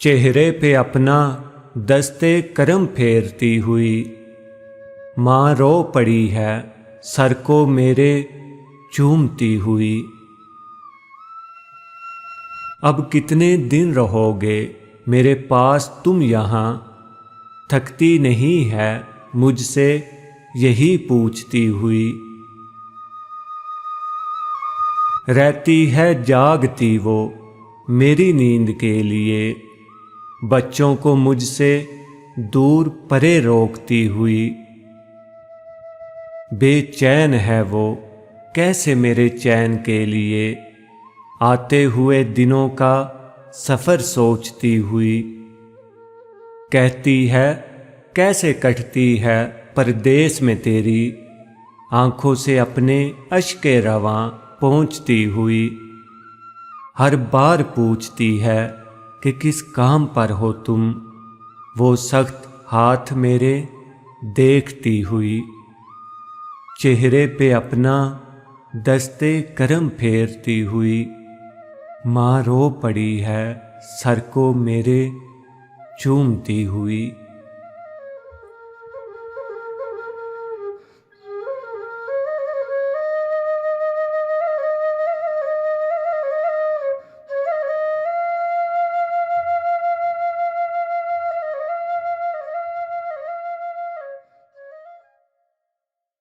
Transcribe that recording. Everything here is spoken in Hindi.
चेहरे पे अपना दस्ते करम फेरती हुई माँ रो पड़ी है, सर को मेरे चूमती हुई। अब कितने दिन रहोगे मेरे पास तुम यहाँ, थकती नहीं है मुझसे यही पूछती हुई। रहती है जागती वो मेरी नींद के लिए, बच्चों को मुझसे दूर परे रोकती हुई। बेचैन है वो कैसे मेरे चैन के लिए, आते हुए दिनों का सफ़र सोचती हुई। कहती है कैसे कटती है परदेस में तेरी, आँखों से अपने अश्के रवां पहुँचती हुई। हर बार पूछती है कि किस काम पर हो तुम, वो सख्त हाथ मेरे देखती हुई। चेहरे पे अपना दस्ते करम फेरती हुई माँ रो पड़ी है, सर को मेरे चूमती हुई।